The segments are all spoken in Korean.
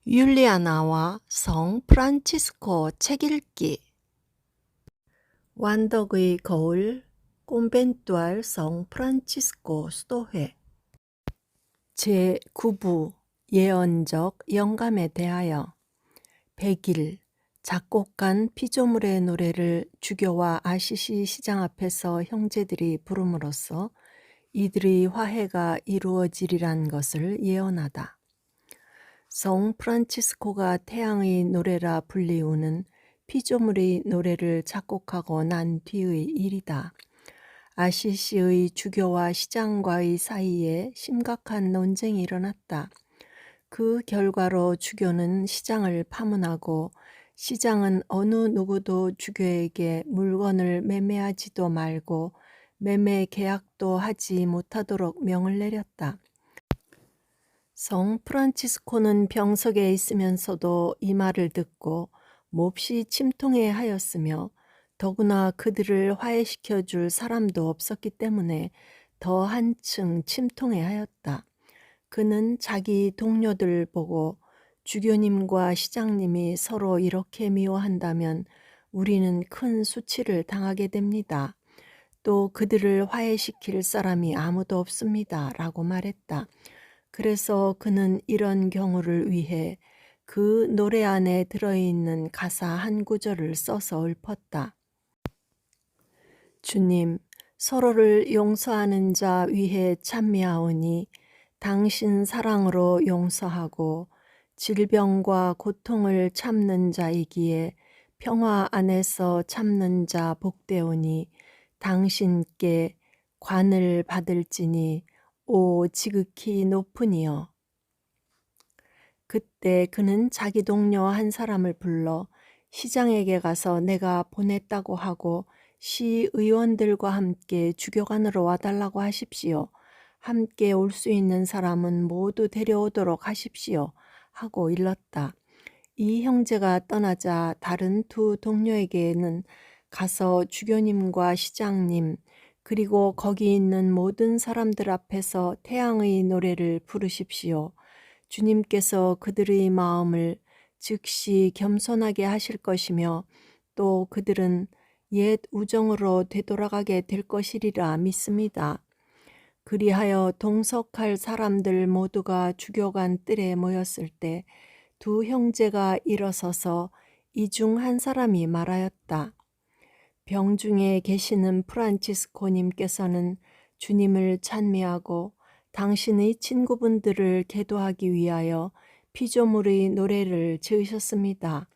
율리아나와 성 프란치스코 책 읽기. 완덕의 거울 꼼벤투알 성 프란치스코 수도회 제9부 예언적 영감에 대하여 100일 작곡한 피조물의 노래를 주교와 아시시 시장 앞에서 형제들이 부름으로써 이들의 화해가 이루어지리란 것을 예언하다. 성 프란치스코가 태양의 노래라 불리우는 피조물의 노래를 작곡하고 난 뒤의 일이다. 아시시의 주교와 시장과의 사이에 심각한 논쟁이 일어났다. 그 결과로 주교는 시장을 파문하고 시장은 어느 누구도 주교에게 물건을 매매하지도 말고 매매 계약도 하지 못하도록 명을 내렸다. 성 프란치스코는 병석에 있으면서도 이 말을 듣고 몹시 침통해 하였으며 더구나 그들을 화해시켜 줄 사람도 없었기 때문에 더 한층 침통해 하였다. 그는 자기 동료들 보고 주교님과 시장님이 서로 이렇게 미워한다면 우리는 큰 수치를 당하게 됩니다. 또 그들을 화해시킬 사람이 아무도 없습니다. 라고 말했다. 그래서 그는 이런 경우를 위해 그 노래 안에 들어있는 가사 한 구절을 써서 읊었다. 주님, 서로를 용서하는 자 위해 찬미하오니 당신 사랑으로 용서하고 질병과 고통을 참는 자이기에 평화 안에서 참는 자 복되오니 당신께 관을 받을지니 오 지극히 높으니요. 그때 그는 자기 동료 한 사람을 불러 시장에게 가서 내가 보냈다고 하고 시의원들과 함께 주교관으로 와달라고 하십시오. 함께 올 수 있는 사람은 모두 데려오도록 하십시오. 하고 일렀다. 이 형제가 떠나자 다른 두 동료에게는 가서 주교님과 시장님 그리고 거기 있는 모든 사람들 앞에서 태양의 노래를 부르십시오. 주님께서 그들의 마음을 즉시 겸손하게 하실 것이며 또 그들은 옛 우정으로 되돌아가게 될 것이리라 믿습니다. 그리하여 동석할 사람들 모두가 주교관 뜰에 모였을 때 두 형제가 일어서서 이 중 한 사람이 말하였다. 병중에 계시는 프란치스코님께서는 주님을 찬미하고 당신의 친구분들을 계도하기 위하여 피조물의 노래를 지으셨습니다.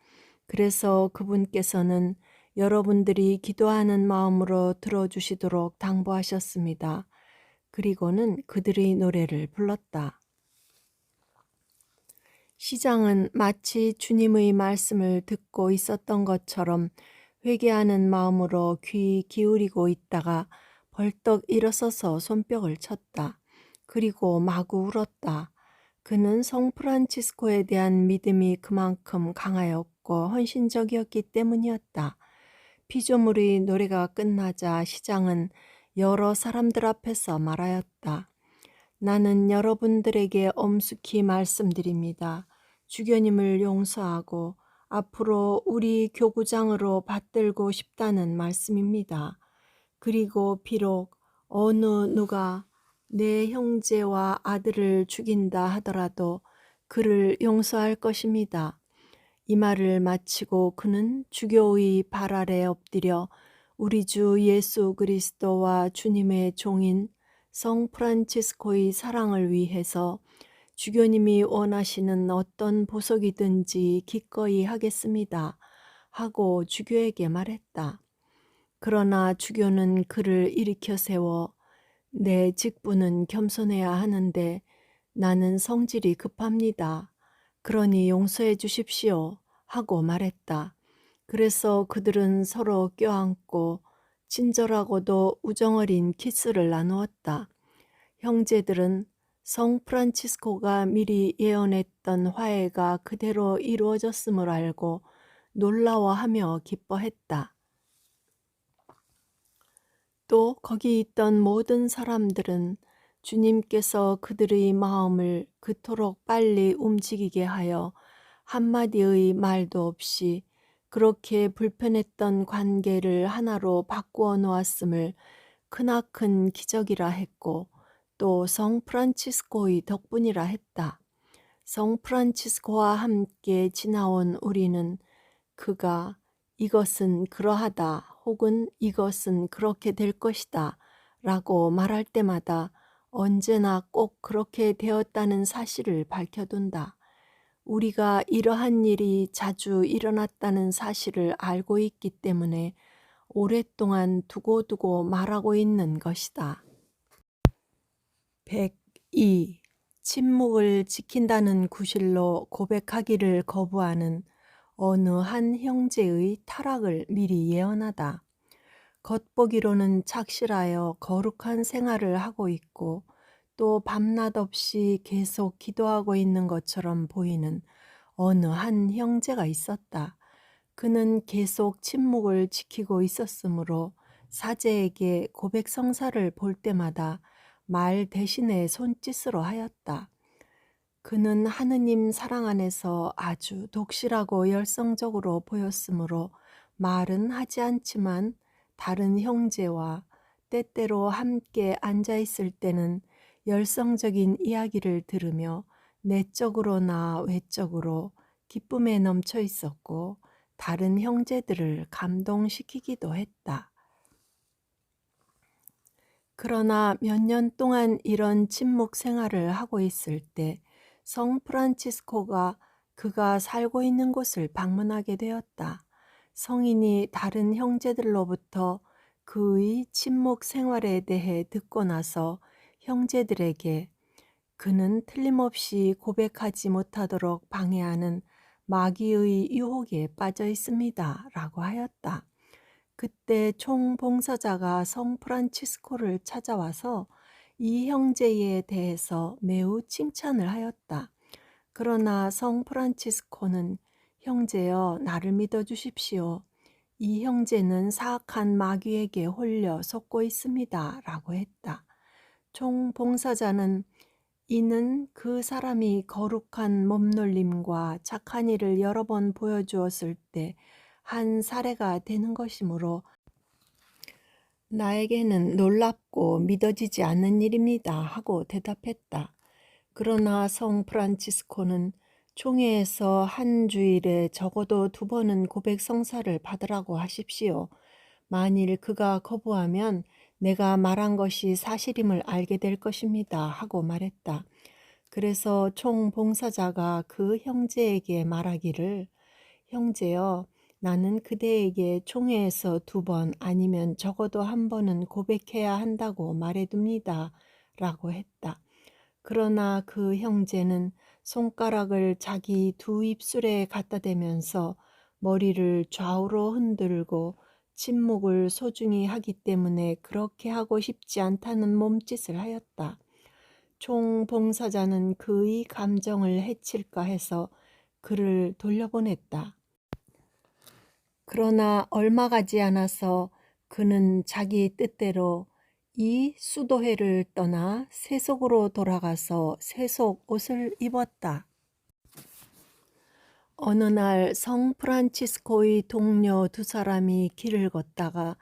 그래서 그분께서는 여러분들이 기도하는 마음으로 들어주시도록 당부하셨습니다. 그리고는 그들의 노래를 불렀다. 시장은 마치 주님의 말씀을 듣고 있었던 것처럼 회개하는 마음으로 귀 기울이고 있다가 벌떡 일어서서 손뼉을 쳤다. 그리고 마구 울었다. 그는 성 프란치스코에 대한 믿음이 그만큼 강하였고 헌신적이었기 때문이었다. 피조물의 노래가 끝나자 시장은 여러 사람들 앞에서 말하였다. 나는 여러분들에게 엄숙히 말씀드립니다. 주교님을 용서하고 앞으로 우리 교구장으로 받들고 싶다는 말씀입니다. 그리고 비록 어느 누가 내 형제와 아들을 죽인다 하더라도 그를 용서할 것입니다. 이 말을 마치고 그는 주교의 발 아래 엎드려 우리 주 예수 그리스도와 주님의 종인 성 프란치스코의 사랑을 위해서 주교님이 원하시는 어떤 보석이든지 기꺼이 하겠습니다. 하고 주교에게 말했다. 그러나 주교는 그를 일으켜 세워 내 직분은 겸손해야 하는데 나는 성질이 급합니다. 그러니 용서해 주십시오. 하고 말했다. 그래서 그들은 서로 껴안고 친절하고도 우정어린 키스를 나누었다. 형제들은 성 프란치스코가 미리 예언했던 화해가 그대로 이루어졌음을 알고 놀라워하며 기뻐했다. 또 거기 있던 모든 사람들은 주님께서 그들의 마음을 그토록 빨리 움직이게 하여 한마디의 말도 없이 그렇게 불편했던 관계를 하나로 바꾸어 놓았음을 크나큰 기적이라 했고 또 성 프란치스코의 덕분이라 했다. 성 프란치스코와 함께 지나온 우리는 그가 이것은 그러하다 혹은 이것은 그렇게 될 것이다 라고 말할 때마다 언제나 꼭 그렇게 되었다는 사실을 밝혀둔다. 우리가 이러한 일이 자주 일어났다는 사실을 알고 있기 때문에 오랫동안 두고두고 말하고 있는 것이다. 102. 침묵을 지킨다는 구실로 고백하기를 거부하는 어느 한 형제의 타락을 미리 예언하다. 겉보기로는 착실하여 거룩한 생활을 하고 있고 또 밤낮 없이 계속 기도하고 있는 것처럼 보이는 어느 한 형제가 있었다. 그는 계속 침묵을 지키고 있었으므로 사제에게 고백 성사를 볼 때마다 말 대신에 손짓으로 하였다. 그는 하느님 사랑 안에서 아주 독실하고 열성적으로 보였으므로 말은 하지 않지만 다른 형제와 때때로 함께 앉아 있을 때는 열성적인 이야기를 들으며 내적으로나 외적으로 기쁨에 넘쳐 있었고 다른 형제들을 감동시키기도 했다. 그러나 몇 년 동안 이런 침묵 생활을 하고 있을 때 성 프란치스코가 그가 살고 있는 곳을 방문하게 되었다. 성인이 다른 형제들로부터 그의 침묵 생활에 대해 듣고 나서 형제들에게 그는 틀림없이 고백하지 못하도록 방해하는 마귀의 유혹에 빠져 있습니다. 라고 하였다. 그때 총봉사자가 성 프란치스코를 찾아와서 이 형제에 대해서 매우 칭찬을 하였다. 그러나 성 프란치스코는 형제여 나를 믿어 주십시오. 이 형제는 사악한 마귀에게 홀려 속고 있습니다. 라고 했다. 총봉사자는 이는 그 사람이 거룩한 몸놀림과 착한 일을 여러 번 보여주었을 때 한 사례가 되는 것이므로 나에게는 놀랍고 믿어지지 않는 일입니다. 하고 대답했다. 그러나 성 프란치스코는 총회에서 한 주일에 적어도 2번은 고백 성사를 받으라고 하십시오. 만일 그가 거부하면 내가 말한 것이 사실임을 알게 될 것입니다. 하고 말했다. 그래서 총봉사자가 그 형제에게 말하기를 형제여 나는 그대에게 총회에서 2번 아니면 적어도 1번은 고백해야 한다고 말해둡니다. 라고 했다. 그러나 그 형제는 손가락을 자기 두 입술에 갖다 대면서 머리를 좌우로 흔들고 침묵을 소중히 하기 때문에 그렇게 하고 싶지 않다는 몸짓을 하였다. 총봉사자는 그의 감정을 해칠까 해서 그를 돌려보냈다. 그러나 얼마 가지 않아서 그는 자기 뜻대로 이 수도회를 떠나 세속으로 돌아가서 세속 옷을 입었다. 어느 날 성 프란치스코의 동료 2사람이 길을 걷다가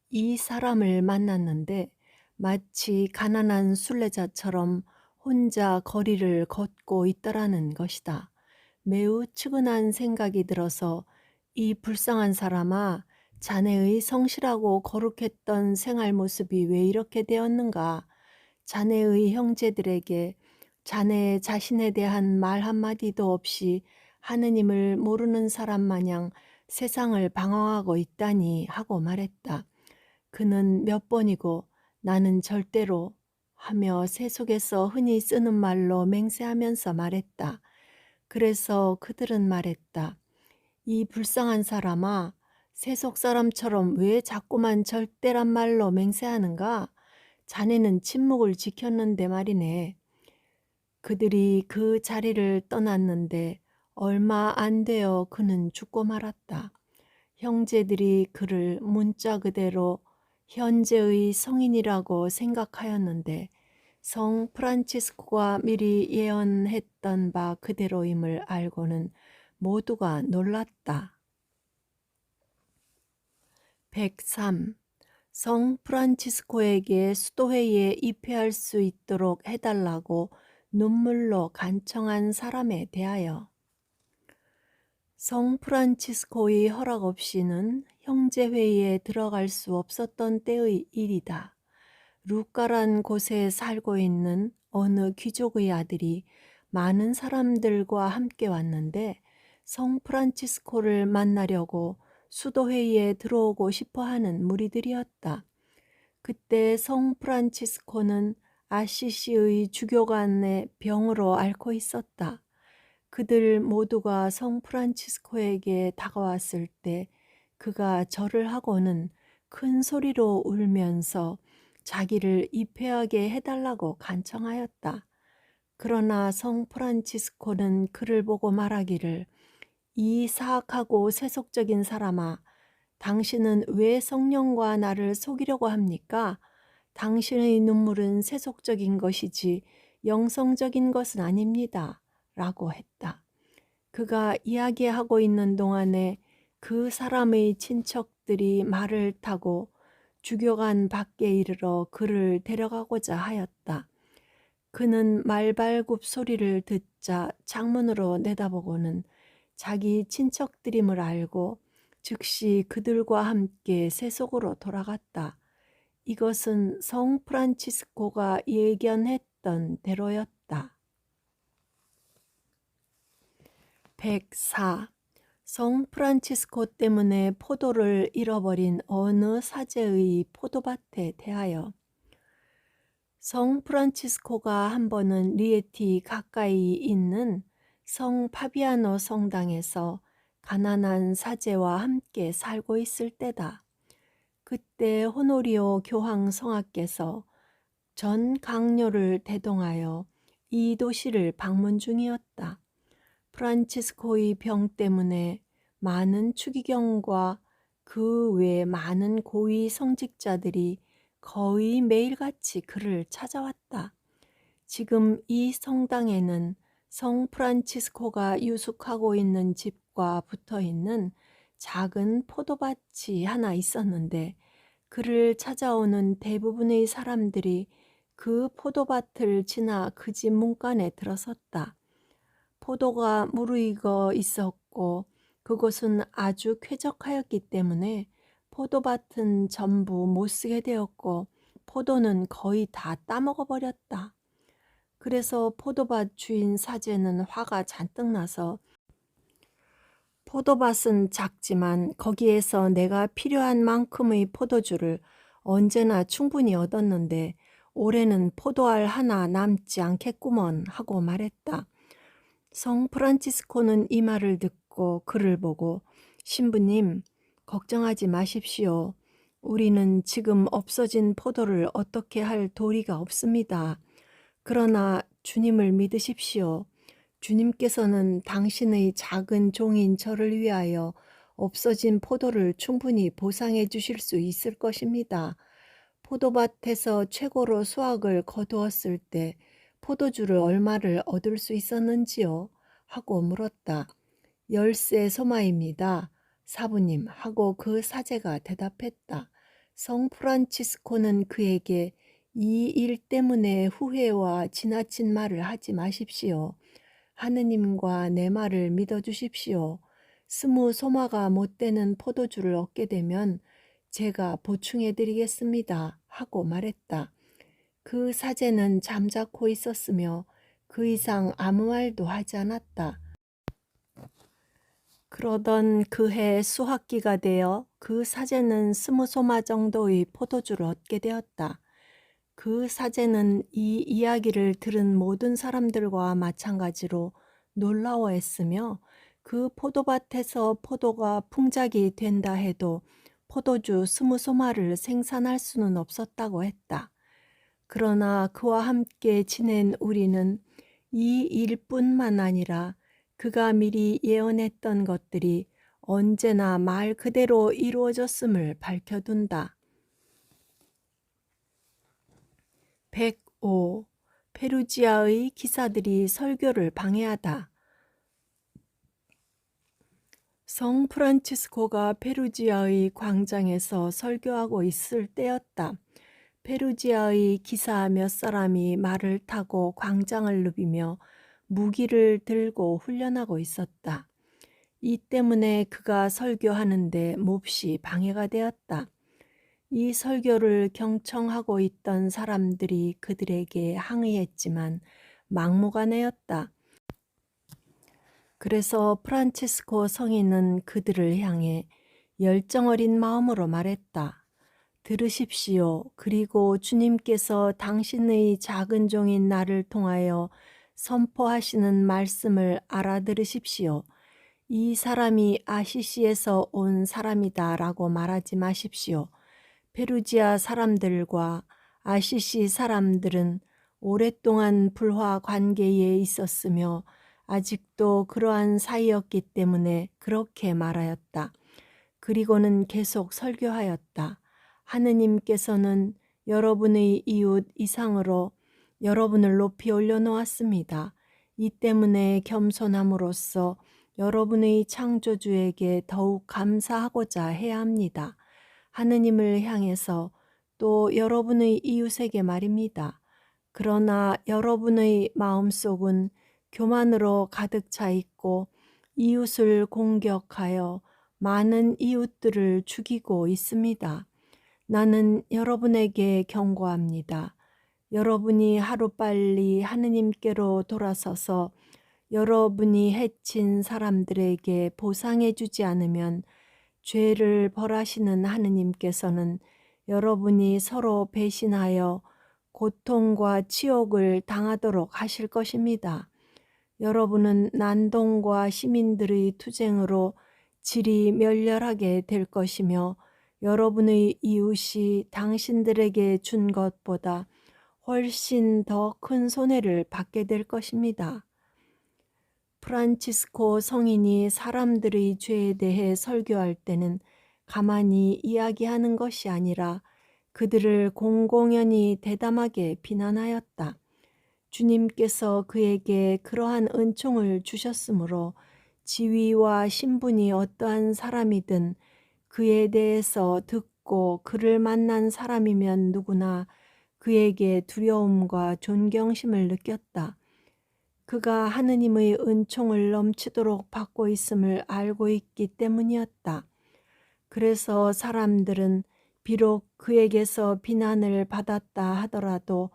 이 사람을 만났는데 마치 가난한 순례자처럼 혼자 거리를 걷고 있더라는 것이다. 매우 측은한 생각이 들어서 이 불쌍한 사람아, 자네의 성실하고 거룩했던 생활 모습이 왜 이렇게 되었는가? 자네의 형제들에게 자네 자신에 대한 말 한마디도 없이 하느님을 모르는 사람 마냥 세상을 방황하고 있다니 하고 말했다. 그는 몇 번이고 나는 절대로 하며 세속에서 흔히 쓰는 말로 맹세하면서 말했다. 그래서 그들은 말했다. 이 불쌍한 사람아, 세속 사람처럼 왜 자꾸만 절대란 말로 맹세하는가? 자네는 침묵을 지켰는데 말이네. 그들이 그 자리를 떠났는데 얼마 안 되어 그는 죽고 말았다. 형제들이 그를 문자 그대로 현재의 성인이라고 생각하였는데 성 프란치스코가 미리 예언했던 바 그대로임을 알고는 모두가 놀랐다. 103. 성 프란치스코에게 수도회의에 입회할 수 있도록 해달라고 눈물로 간청한 사람에 대하여. 성 프란치스코의 허락 없이는 형제회의에 들어갈 수 없었던 때의 일이다. 루카란 곳에 살고 있는 어느 귀족의 아들이 많은 사람들과 함께 왔는데 성 프란치스코를 만나려고 수도회의에 들어오고 싶어 하는 무리들이었다. 그때 성 프란치스코는 아시시의 주교관의 병으로 앓고 있었다. 그들 모두가 성 프란치스코에게 다가왔을 때 그가 절을 하고는 큰 소리로 울면서 자기를 입회하게 해달라고 간청하였다. 그러나 성 프란치스코는 그를 보고 말하기를, 이 사악하고 세속적인 사람아, 당신은 왜 성령과 나를 속이려고 합니까? 당신의 눈물은 세속적인 것이지 영성적인 것은 아닙니다. 라고 했다. 그가 이야기하고 있는 동안에 그 사람의 친척들이 말을 타고 주교관 밖에 이르러 그를 데려가고자 하였다. 그는 말발굽 소리를 듣자 창문으로 내다보고는 자기 친척들임을 알고 즉시 그들과 함께 세속으로 돌아갔다. 이것은 성 프란치스코가 예견했던 대로였다. 104. 성 프란치스코 때문에 포도를 잃어버린 어느 사제의 포도밭에 대하여. 성 프란치스코가 한 번은 리에티 가까이 있는 성 파비아노 성당에서 가난한 사제와 함께 살고 있을 때다. 그때 호노리오 교황 성하께서 전 강요를 대동하여 이 도시를 방문 중이었다. 프란치스코의 병 때문에 많은 추기경과 그 외 많은 고위 성직자들이 거의 매일같이 그를 찾아왔다. 지금 이 성당에는 성 프란치스코가 유숙하고 있는 집과 붙어있는 작은 포도밭이 하나 있었는데 그를 찾아오는 대부분의 사람들이 그 포도밭을 지나 그 집 문간에 들어섰다. 포도가 무르익어 있었고 그곳은 아주 쾌적하였기 때문에 포도밭은 전부 못쓰게 되었고 포도는 거의 다 따먹어 버렸다. 그래서 포도밭 주인 사제는 화가 잔뜩 나서 포도밭은 작지만 거기에서 내가 필요한 만큼의 포도주를 언제나 충분히 얻었는데 올해는 포도알 하나 남지 않겠구먼 하고 말했다. 성 프란치스코는 이 말을 듣고 그를 보고 신부님, 걱정하지 마십시오. 우리는 지금 없어진 포도를 어떻게 할 도리가 없습니다. 그러나 주님을 믿으십시오. 주님께서는 당신의 작은 종인 저를 위하여 없어진 포도를 충분히 보상해 주실 수 있을 것입니다. 포도밭에서 최고로 수확을 거두었을 때 포도주를 얼마를 얻을 수 있었는지요? 하고 물었다. 10세 소마입니다. 사부님 하고 그 사제가 대답했다. 성 프란치스코는 그에게 이 일 때문에 후회와 지나친 말을 하지 마십시오. 하느님과 내 말을 믿어주십시오. 20소마가 못 되는 포도주를 얻게 되면 제가 보충해드리겠습니다. 하고 말했다. 그 사제는 잠자코 있었으며 그 이상 아무 말도 하지 않았다. 그러던 그해 수확기가 되어 그 사제는 20소마 정도의 포도주를 얻게 되었다. 그 사제는 이 이야기를 들은 모든 사람들과 마찬가지로 놀라워했으며 그 포도밭에서 포도가 풍작이 된다 해도 포도주 20소마를 생산할 수는 없었다고 했다. 그러나 그와 함께 지낸 우리는 이 일뿐만 아니라 그가 미리 예언했던 것들이 언제나 말 그대로 이루어졌음을 밝혀둔다. 105. 페루지아의 기사들이 설교를 방해하다. 성 프란치스코가 페루지아의 광장에서 설교하고 있을 때였다. 페루지아의 기사 몇 사람이 말을 타고 광장을 누비며 무기를 들고 훈련하고 있었다. 이 때문에 그가 설교하는데 몹시 방해가 되었다. 이 설교를 경청하고 있던 사람들이 그들에게 항의했지만 막무가내였다. 그래서 프란치스코 성인은 그들을 향해 열정어린 마음으로 말했다. 들으십시오. 그리고 주님께서 당신의 작은 종인 나를 통하여 선포하시는 말씀을 알아들으십시오. 이 사람이 아시시에서 온 사람이다 라고 말하지 마십시오. 페루지아 사람들과 아시시 사람들은 오랫동안 불화 관계에 있었으며 아직도 그러한 사이였기 때문에 그렇게 말하였다. 그리고는 계속 설교하였다. 하느님께서는 여러분의 이웃 이상으로 여러분을 높이 올려놓았습니다. 이 때문에 겸손함으로써 여러분의 창조주에게 더욱 감사하고자 해야 합니다. 하느님을 향해서 또 여러분의 이웃에게 말입니다. 그러나 여러분의 마음속은 교만으로 가득 차 있고 이웃을 공격하여 많은 이웃들을 죽이고 있습니다. 나는 여러분에게 경고합니다. 여러분이 하루빨리 하느님께로 돌아서서 여러분이 해친 사람들에게 보상해 주지 않으면 죄를 벌하시는 하느님께서는 여러분이 서로 배신하여 고통과 치욕을 당하도록 하실 것입니다. 여러분은 난동과 시민들의 투쟁으로 질이 멸렬하게 될 것이며 여러분의 이웃이 당신들에게 준 것보다 훨씬 더 큰 손해를 받게 될 것입니다. 프란치스코 성인이 사람들의 죄에 대해 설교할 때는 가만히 이야기하는 것이 아니라 그들을 공공연히 대담하게 비난하였다. 주님께서 그에게 그러한 은총을 주셨으므로 지위와 신분이 어떠한 사람이든 그에 대해서 듣고 그를 만난 사람이면 누구나 그에게 두려움과 존경심을 느꼈다. 그가 하느님의 은총을 넘치도록 받고 있음을 알고 있기 때문이었다. 그래서 사람들은 비록 그에게서 비난을 받았다 하더라도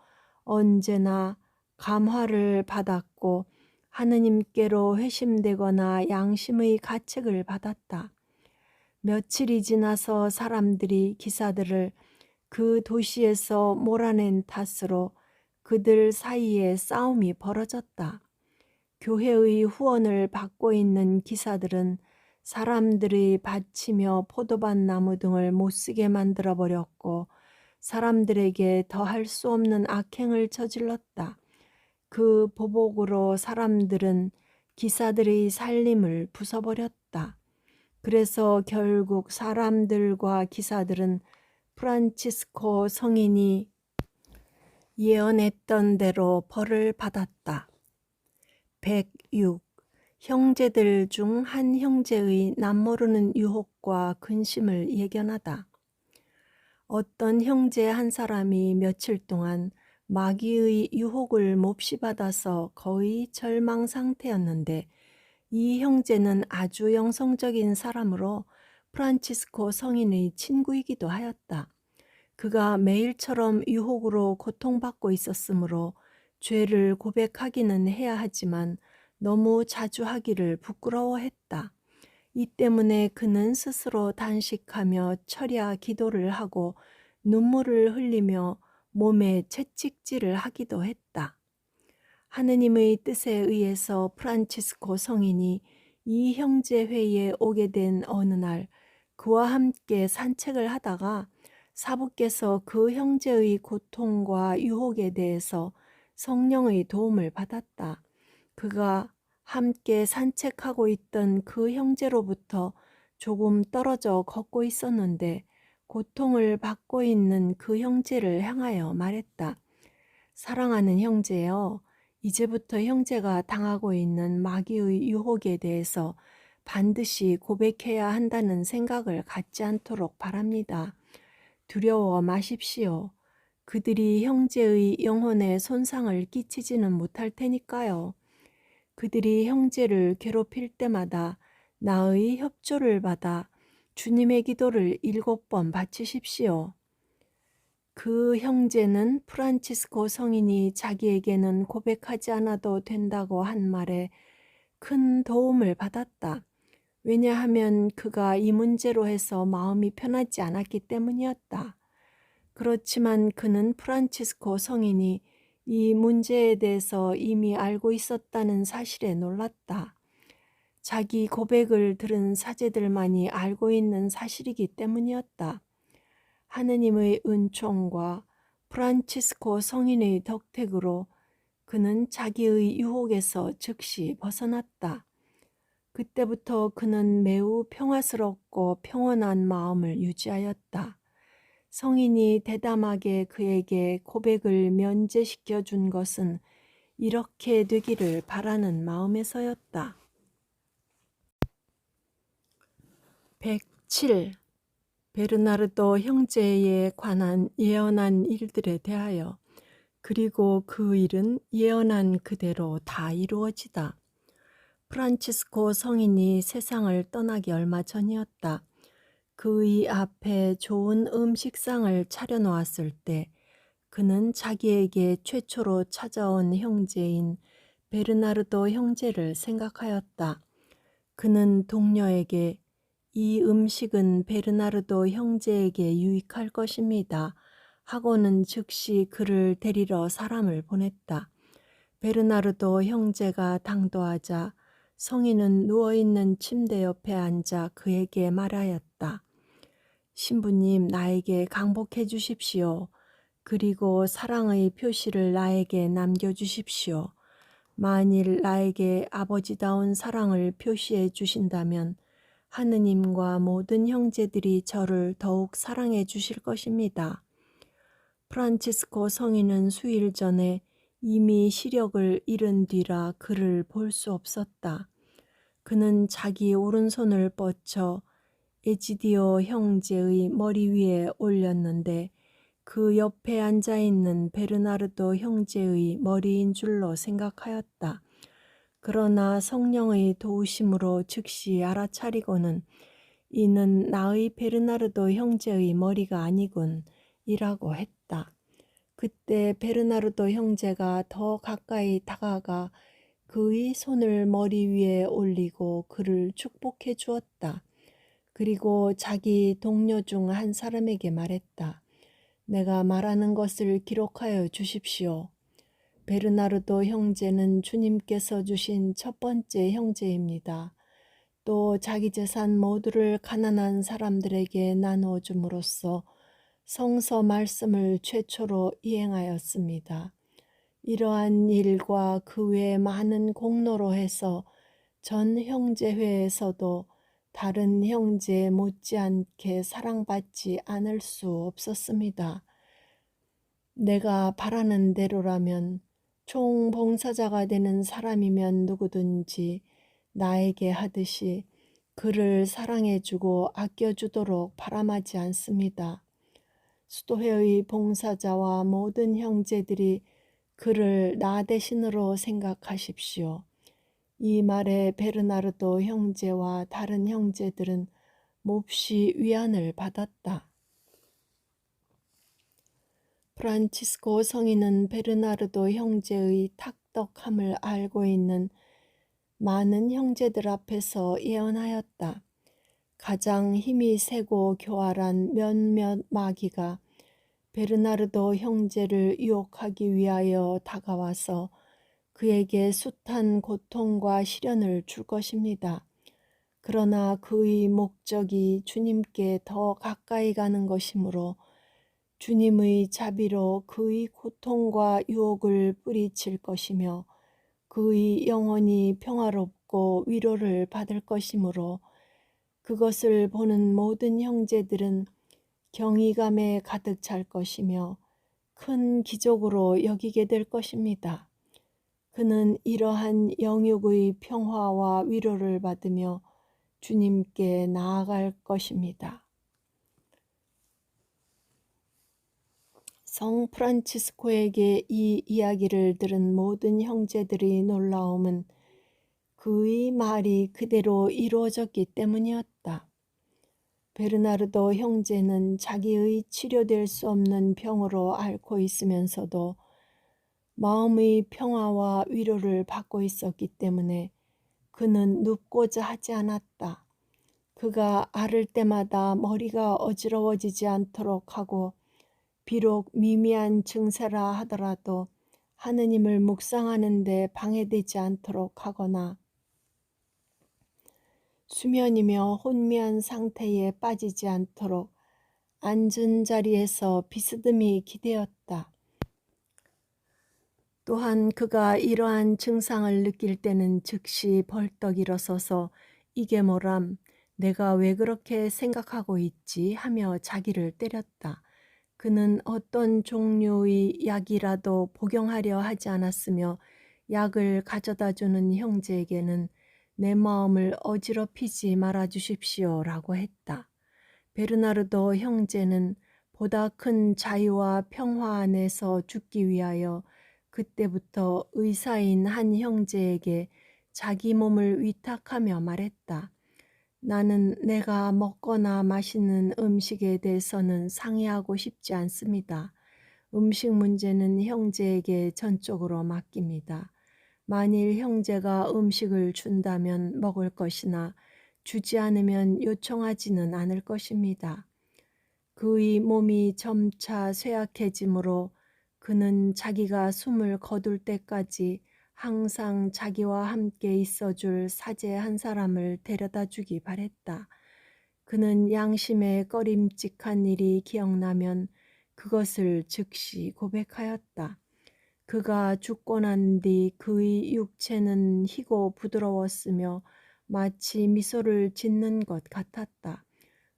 언제나 감화를 받았고 하느님께로 회심되거나 양심의 가책을 받았다. 며칠이 지나서 사람들이 기사들을 그 도시에서 몰아낸 탓으로 그들 사이에 싸움이 벌어졌다. 교회의 후원을 받고 있는 기사들은 사람들이 바치며 포도밭 나무 등을 못쓰게 만들어버렸고 사람들에게 더할 수 없는 악행을 저질렀다. 그 보복으로 사람들은 기사들의 살림을 부숴버렸다. 그래서 결국 사람들과 기사들은 프란치스코 성인이 예언했던 대로 벌을 받았다. 106. 형제들 중 한 형제의 남모르는 유혹과 근심을 예견하다. 어떤 형제 한 사람이 며칠 동안 마귀의 유혹을 몹시 받아서 거의 절망 상태였는데 이 형제는 아주 영성적인 사람으로 프란치스코 성인의 친구이기도 하였다. 그가 매일처럼 유혹으로 고통받고 있었으므로 죄를 고백하기는 해야 하지만 너무 자주 하기를 부끄러워했다. 이 때문에 그는 스스로 단식하며 철야 기도를 하고 눈물을 흘리며 몸에 채찍질을 하기도 했다. 하느님의 뜻에 의해서 프란치스코 성인이 이 형제회에 오게 된 어느 날 그와 함께 산책을 하다가 사부께서 그 형제의 고통과 유혹에 대해서 성령의 도움을 받았다. 그가 함께 산책하고 있던 그 형제로부터 조금 떨어져 걷고 있었는데 고통을 받고 있는 그 형제를 향하여 말했다. 사랑하는 형제여, 이제부터 형제가 당하고 있는 마귀의 유혹에 대해서 반드시 고백해야 한다는 생각을 갖지 않도록 바랍니다. 두려워 마십시오. 그들이 형제의 영혼에 손상을 끼치지는 못할 테니까요. 그들이 형제를 괴롭힐 때마다 나의 협조를 받아 주님의 기도를 7번 바치십시오. 그 형제는 프란치스코 성인이 자기에게는 고백하지 않아도 된다고 한 말에 큰 도움을 받았다. 왜냐하면 그가 이 문제로 해서 마음이 편하지 않았기 때문이었다. 그렇지만 그는 프란치스코 성인이 이 문제에 대해서 이미 알고 있었다는 사실에 놀랐다. 자기 고백을 들은 사제들만이 알고 있는 사실이기 때문이었다. 하느님의 은총과 프란치스코 성인의 덕택으로 그는 자기의 유혹에서 즉시 벗어났다. 그때부터 그는 매우 평화스럽고 평온한 마음을 유지하였다. 성인이 대담하게 그에게 고백을 면제시켜 준 것은 이렇게 되기를 바라는 마음에서였다. 107. 베르나르도 형제에 관한 예언한 일들에 대하여 그리고 그 일은 예언한 그대로 다 이루어지다. 프란치스코 성인이 세상을 떠나기 얼마 전이었다. 그의 앞에 좋은 음식상을 차려놓았을 때 그는 자기에게 최초로 찾아온 형제인 베르나르도 형제를 생각하였다. 그는 동료에게 이 음식은 베르나르도 형제에게 유익할 것입니다. 하고는 즉시 그를 데리러 사람을 보냈다. 베르나르도 형제가 당도하자 성인은 누워있는 침대 옆에 앉아 그에게 말하였다. 신부님, 나에게 강복해 주십시오. 그리고 사랑의 표시를 나에게 남겨주십시오. 만일 나에게 아버지다운 사랑을 표시해 주신다면 하느님과 모든 형제들이 저를 더욱 사랑해 주실 것입니다. 프란치스코 성인은 수일 전에 이미 시력을 잃은 뒤라 그를 볼 수 없었다. 그는 자기 오른손을 뻗쳐 에지디오 형제의 머리 위에 올렸는데 그 옆에 앉아있는 베르나르도 형제의 머리인 줄로 생각하였다. 그러나 성령의 도우심으로 즉시 알아차리고는 이는 나의 베르나르도 형제의 머리가 아니군 이라고 했다. 그때 베르나르도 형제가 더 가까이 다가가 그의 손을 머리 위에 올리고 그를 축복해 주었다. 그리고 자기 동료 중 한 사람에게 말했다. 내가 말하는 것을 기록하여 주십시오. 베르나르도 형제는 주님께서 주신 첫 번째 형제입니다. 또 자기 재산 모두를 가난한 사람들에게 나누어 줌으로써 성서 말씀을 최초로 이행하였습니다. 이러한 일과 그 외 많은 공로로 해서 전 형제회에서도 다른 형제 못지않게 사랑받지 않을 수 없었습니다. 내가 바라는 대로라면 총봉사자가 되는 사람이면 누구든지 나에게 하듯이 그를 사랑해주고 아껴주도록 바람하지 않습니다. 수도회의 봉사자와 모든 형제들이 그를 나 대신으로 생각하십시오. 이 말에 베르나르도 형제와 다른 형제들은 몹시 위안을 받았다. 프란치스코 성인은 베르나르도 형제의 탁덕함을 알고 있는 많은 형제들 앞에서 예언하였다. 가장 힘이 세고 교활한 몇몇 마귀가 베르나르도 형제를 유혹하기 위하여 다가와서 그에게 숱한 고통과 시련을 줄 것입니다. 그러나 그의 목적이 주님께 더 가까이 가는 것이므로 주님의 자비로 그의 고통과 유혹을 뿌리칠 것이며 그의 영혼이 평화롭고 위로를 받을 것이므로 그것을 보는 모든 형제들은 경이감에 가득 찰 것이며 큰 기적으로 여기게 될 것입니다. 그는 이러한 영육의 평화와 위로를 받으며 주님께 나아갈 것입니다. 성 프란치스코에게 이 이야기를 들은 모든 형제들의 놀라움은 그의 말이 그대로 이루어졌기 때문이었다. 베르나르도 형제는 자기의 치료될 수 없는 병으로 앓고 있으면서도 마음의 평화와 위로를 받고 있었기 때문에 그는 눕고자 하지 않았다. 그가 앓을 때마다 머리가 어지러워지지 않도록 하고 비록 미미한 증세라 하더라도 하느님을 묵상하는 데 방해되지 않도록 하거나 수면이며 혼미한 상태에 빠지지 않도록 앉은 자리에서 비스듬히 기대었다. 또한 그가 이러한 증상을 느낄 때는 즉시 벌떡 일어서서 이게 뭐람, 내가 왜 그렇게 생각하고 있지 하며 자기를 때렸다. 그는 어떤 종류의 약이라도 복용하려 하지 않았으며 약을 가져다 주는 형제에게는 내 마음을 어지럽히지 말아 주십시오 라고 했다. 베르나르도 형제는 보다 큰 자유와 평화 안에서 죽기 위하여 그때부터 의사인 한 형제에게 자기 몸을 위탁하며 말했다. 나는 내가 먹거나 마시는 음식에 대해서는 상의하고 싶지 않습니다. 음식 문제는 형제에게 전적으로 맡깁니다. 만일 형제가 음식을 준다면 먹을 것이나 주지 않으면 요청하지는 않을 것입니다. 그의 몸이 점차 쇠약해지므로 그는 자기가 숨을 거둘 때까지 항상 자기와 함께 있어줄 사제 한 사람을 데려다 주기 바랬다. 그는 양심에 꺼림칙한 일이 기억나면 그것을 즉시 고백하였다. 그가 죽고 난 뒤 그의 육체는 희고 부드러웠으며 마치 미소를 짓는 것 같았다.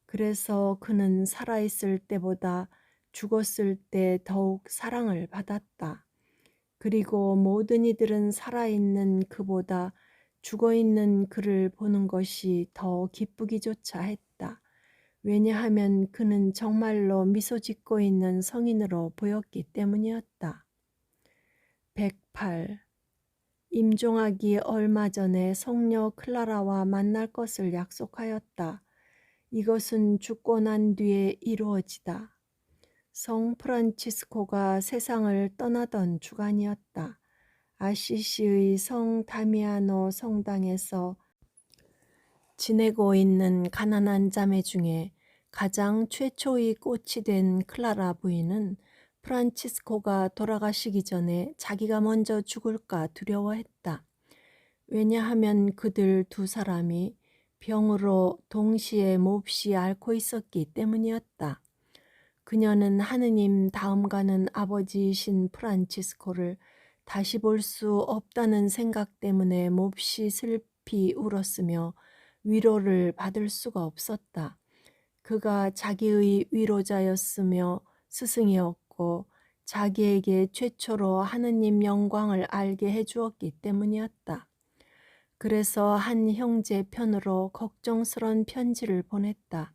그래서 그는 살아있을 때보다 죽었을 때 더욱 사랑을 받았다. 그리고 모든 이들은 살아있는 그보다 죽어있는 그를 보는 것이 더 기쁘기조차 했다. 왜냐하면 그는 정말로 미소 짓고 있는 성인으로 보였기 때문이었다. 108. 임종하기 얼마 전에 성녀 클라라와 만날 것을 약속하였다. 이것은 죽고 난 뒤에 이루어지다. 성 프란치스코가 세상을 떠나던 주간이었다. 아시시의 성 다미아노 성당에서 지내고 있는 가난한 자매 중에 가장 최초의 꽃이 된 클라라 부인은 프란치스코가 돌아가시기 전에 자기가 먼저 죽을까 두려워했다. 왜냐하면 그들 두 사람이 병으로 동시에 몹시 앓고 있었기 때문이었다. 그녀는 하느님 다음 가는 아버지이신 프란치스코를 다시 볼 수 없다는 생각 때문에 몹시 슬피 울었으며 위로를 받을 수가 없었다. 그가 자기의 위로자였으며 스승이었고 자기에게 최초로 하느님 영광을 알게 해주었기 때문이었다. 그래서 한 형제 편으로 걱정스런 편지를 보냈다.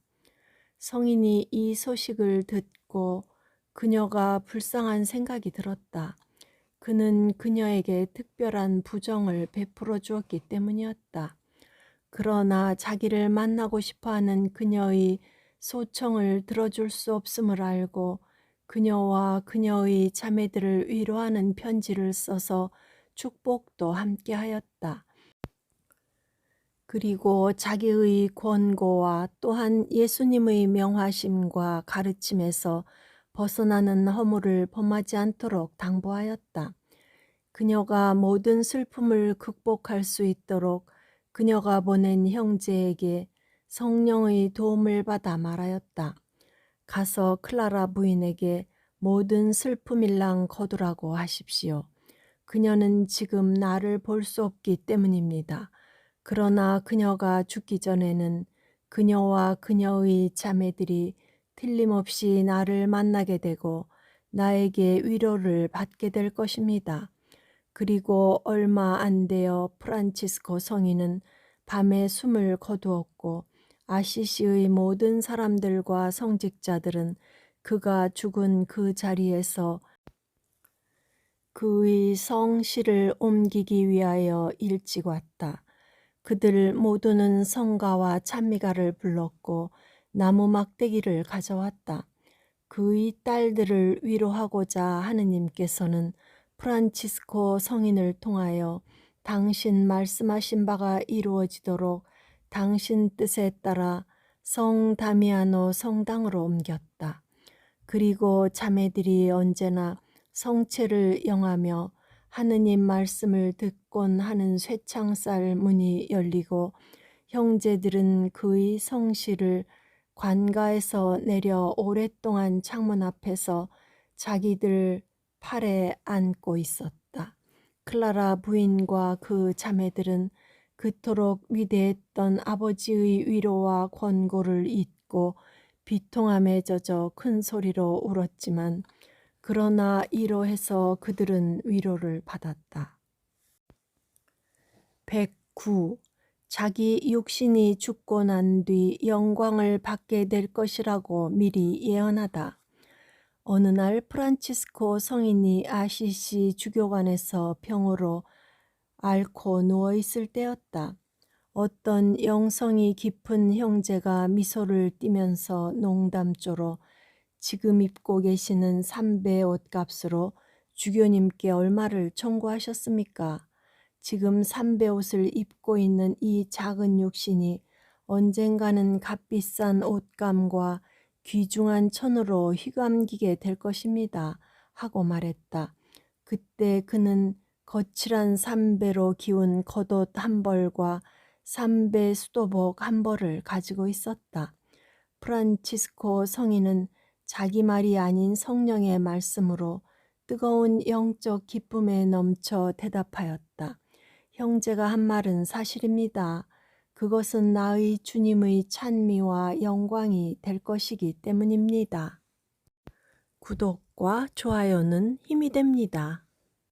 성인이 이 소식을 듣고 그녀가 불쌍한 생각이 들었다. 그는 그녀에게 특별한 부정을 베풀어 주었기 때문이었다. 그러나 자기를 만나고 싶어하는 그녀의 소청을 들어줄 수 없음을 알고 그녀와 그녀의 자매들을 위로하는 편지를 써서 축복도 함께 하였다. 그리고 자기의 권고와 또한 예수님의 명하심과 가르침에서 벗어나는 허물을 범하지 않도록 당부하였다. 그녀가 모든 슬픔을 극복할 수 있도록 그녀가 보낸 형제에게 성령의 도움을 받아 말하였다. 가서 클라라 부인에게 모든 슬픔일랑 거두라고 하십시오. 그녀는 지금 나를 볼 수 없기 때문입니다. 그러나 그녀가 죽기 전에는 그녀와 그녀의 자매들이 틀림없이 나를 만나게 되고 나에게 위로를 받게 될 것입니다. 그리고 얼마 안 되어 프란치스코 성인은 밤에 숨을 거두었고 아시시의 모든 사람들과 성직자들은 그가 죽은 그 자리에서 그의 성실을 옮기기 위하여 일찍 왔다. 그들 모두는 성가와 찬미가를 불렀고 나무 막대기를 가져왔다. 그의 딸들을 위로하고자 하느님께서는 프란치스코 성인을 통하여 당신 말씀하신 바가 이루어지도록 당신 뜻에 따라 성 다미아노 성당으로 옮겼다. 그리고 자매들이 언제나 성체를 영하며 하느님 말씀을 듣곤 하는 쇠창살 문이 열리고 형제들은 그의 성실을 관가에서 내려 오랫동안 창문 앞에서 자기들 팔에 안고 있었다. 클라라 부인과 그 자매들은 그토록 위대했던 아버지의 위로와 권고를 잊고 비통함에 젖어 큰 소리로 울었지만 그러나 이로해서 그들은 위로를 받았다. 109. 자기 육신이 죽고 난 뒤 영광을 받게 될 것이라고 미리 예언하다. 어느 날 프란치스코 성인이 아시시 주교관에서 병으로 앓고 누워있을 때였다. 어떤 영성이 깊은 형제가 미소를 띠면서 농담조로 지금 입고 계시는 삼배 옷값으로 주교님께 얼마를 청구하셨습니까? 지금 삼배 옷을 입고 있는 이 작은 육신이 언젠가는 값비싼 옷감과 귀중한 천으로 휘감기게 될 것입니다. 하고 말했다. 그때 그는 거칠한 삼배로 기운 겉옷 한 벌과 삼배 수도복 한 벌을 가지고 있었다. 프란치스코 성인은 자기 말이 아닌 성령의 말씀으로 뜨거운 영적 기쁨에 넘쳐 대답하였다. 형제가 한 말은 사실입니다. 그것은 나의 주님의 찬미와 영광이 될 것이기 때문입니다. 구독과 좋아요는 힘이 됩니다.